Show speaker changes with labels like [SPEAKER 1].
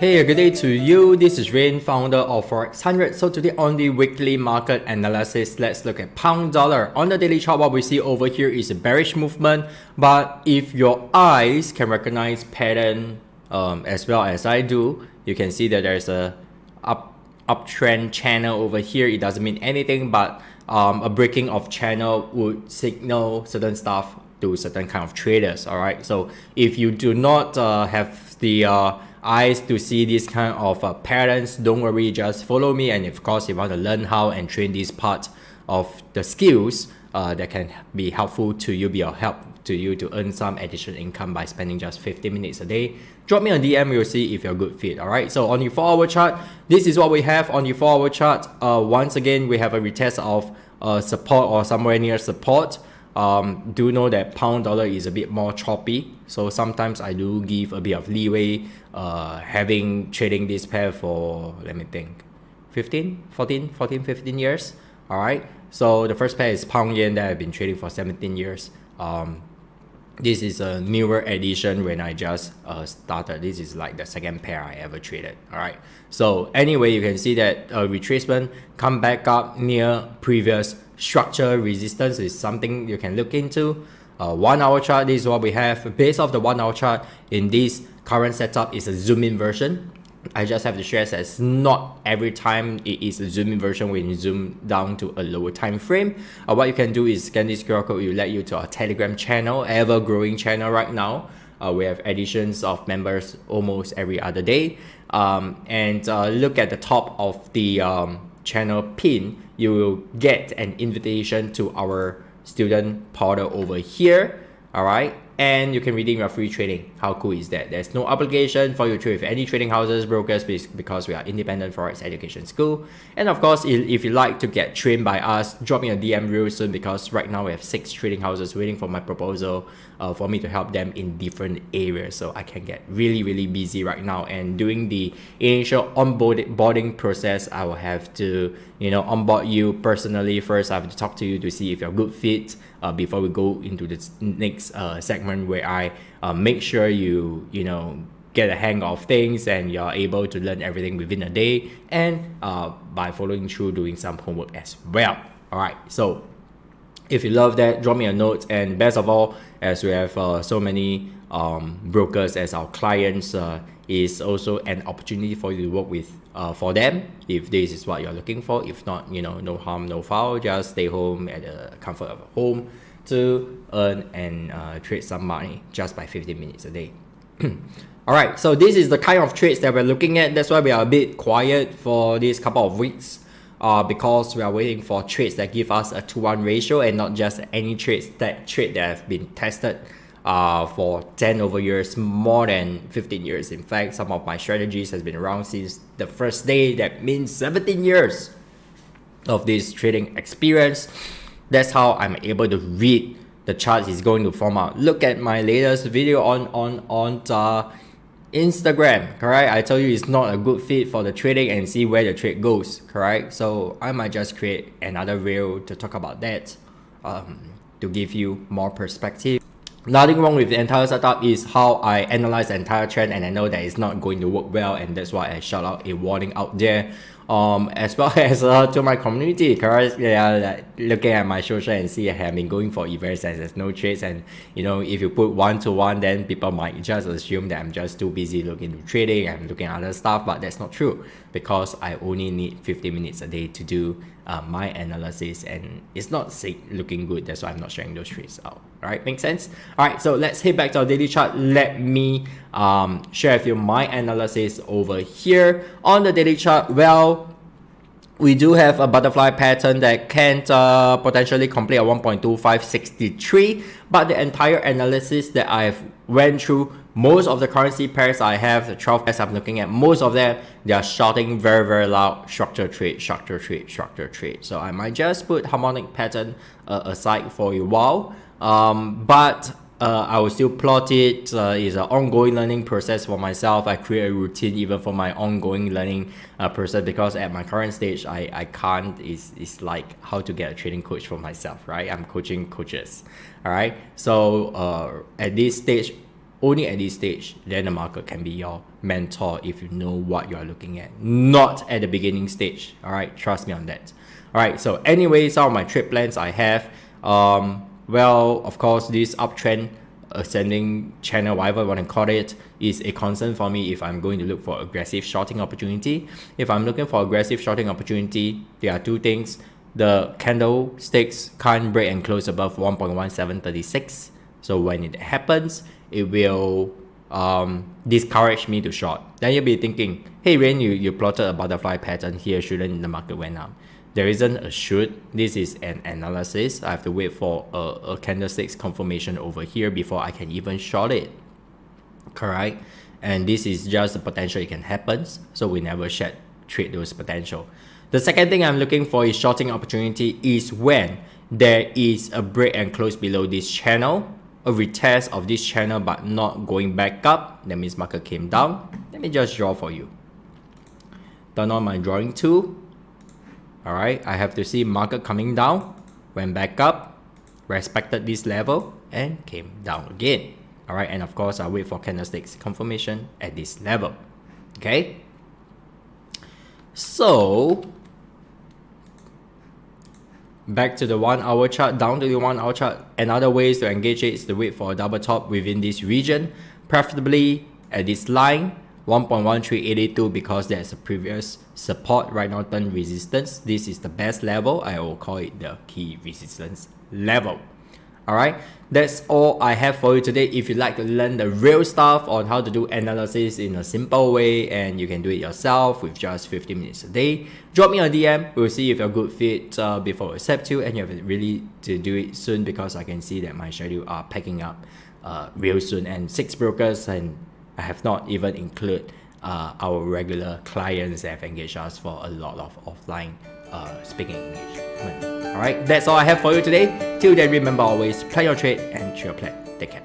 [SPEAKER 1] Hey, good day to you. This is Rain, founder of Forex 100. So today on the weekly market analysis, let's look at pound dollar. On the daily chart, what we see over here is a bearish movement. But if your eyes can recognize pattern as well as I do, you can see that there's a uptrend channel over here. It doesn't mean anything, but a breaking of channel would signal certain stuff to certain kind of traders. All right. So if you do not have the eyes to see these kind of patterns, don't worry, just follow me. And of course, if you want to learn how and train this part of the skills that can be helpful to you, be of help to you to earn some additional income by spending just 15 minutes a day, drop me a DM. We'll see if you're a good fit. All right, so on the 4-hour chart, this is what we have on the 4-hour chart. Once again, we have a retest of support or somewhere near support. Do know that pound dollar is a bit more choppy, so sometimes I do give a bit of leeway having trading this pair for, let me think, 15 years. All right, so the first pair is pound yen that I've been trading for 17 years. This is a newer edition when I just started. This is like the second pair I ever traded. All right, so anyway, you can see that retracement come back up near previous structure resistance is something you can look into. 1-hour chart, this is what we have. Based off the 1-hour chart in this current setup is a zoom in version. I just have to share that not every time it is a zoom in version when you zoom down to a lower time frame. What you can do is scan this QR code. It will let you to our Telegram channel, ever growing channel right now. We have additions of members almost every other day. And look at the top of the channel pin. You will get an invitation to our student portal over here. All right, and you can redeem your free trading. How cool is that? There's no obligation for you to trade with any trading houses, brokers, because we are independent forex education school. And of course, if you like to get trained by us, drop me a DM real soon, because right now we have 6 trading houses waiting for my proposal for me to help them in different areas. So I can get really busy right now, and during the initial onboarding process, I will have to onboard you personally. First, I have to talk to you to see if you're a good fit before we go into the next segment, where I make sure you get a hang of things and you're able to learn everything within a day, and by following through doing some homework as well. All right, so if you love that, drop me a note. And best of all, as we have so many brokers as our clients, is also an opportunity for you to work with for them if this is what you're looking for. If not, no harm, no foul. Just stay home at the comfort of home to earn and trade some money just by 15 minutes a day. All right, so this is the kind of trades that we're looking at. That's why we are a bit quiet for this couple of weeks, because we are waiting for trades that give us a 2-1 ratio, and not just any trade that have been tested for 10 over years, more than 15 years. In fact, some of my strategies has been around since the first day. That means 17 years of this trading experience. That's how I'm able to read the chart is going to form out. Look at my latest video on Instagram, correct? I told you it's not a good fit for the trading, and see where the trade goes, correct? So I might just create another reel to talk about that, to give you more perspective. Nothing wrong with the entire setup, is how I analyze the entire trend, and I know that it's not going to work well, and that's why I shout out a warning out there. As well as to my community, correct? Yeah, like looking at my social and see I have been going for events and there's no trades, and if you put 1-to-1, then people might just assume that I'm just too busy looking to trading, I'm looking at other stuff. But that's not true, because I only need 15 minutes a day to do my analysis, and it's not looking good. That's why I'm not sharing those trades out. All right, makes sense? All right, so let's head back to our daily chart. Let me share with you my analysis over here on the daily chart. Well, we do have a butterfly pattern that can potentially complete at 1.2563, but the entire analysis that I've went through, most of the currency pairs I have, the 12 pairs I'm looking at, most of them, they are shouting very loud, structure trade. So I might just put harmonic pattern aside for a while, but I will still plot it. It's an ongoing learning process for myself. I create a routine even for my ongoing learning process, because at my current stage, I can't. It's like how to get a trading coach for myself, right? I'm coaching coaches, all right? So at this stage, Only at this stage, then the market can be your mentor if you know what you are looking at, not at the beginning stage. All right, trust me on that. All right, so anyway, some of my trade plans I have, well, of course, this uptrend, ascending channel, whatever you want to call it, is a concern for me if I'm going to look for aggressive shorting opportunity. If I'm looking for aggressive shorting opportunity, there are two things. The candlesticks can't break and close above 1.1736. So when it happens, it will discourage me to short. Then you'll be thinking, hey Rain, you plotted a butterfly pattern here, shouldn't the market went up? There isn't a should. This is an analysis. I have to wait for a candlestick's confirmation over here before I can even short it. Correct? And this is just the potential it can happen. So we never trade those potential. The second thing I'm looking for is shorting opportunity is when there is a break and close below this channel, a retest of this channel but not going back up. That means market came down. Let me just draw for you. Turn on my drawing tool. All right, I have to see market coming down, went back up, respected this level, and came down again. All right, and of course, I wait for candlesticks confirmation at this level. Okay. So back to the 1 hour chart, down to the 1 hour chart. Another way to engage it is to wait for a double top within this region, preferably at this line 1.1382, because there's a previous support right now turn resistance. This is the best level. I will call it the key resistance level. All right, that's all I have for you today. If you'd like to learn the real stuff on how to do analysis in a simple way and you can do it yourself with just 15 minutes a day, drop me a DM. We'll see if you're a good fit before we accept you, and you have really to do it soon because I can see that my schedule are packing up real soon, and 6 brokers, and I have not even included our regular clients that have engaged us for a lot of offline speaking engagement. Alright, that's all I have for you today. Till then, remember always plan your trade and trade your plan. Take care.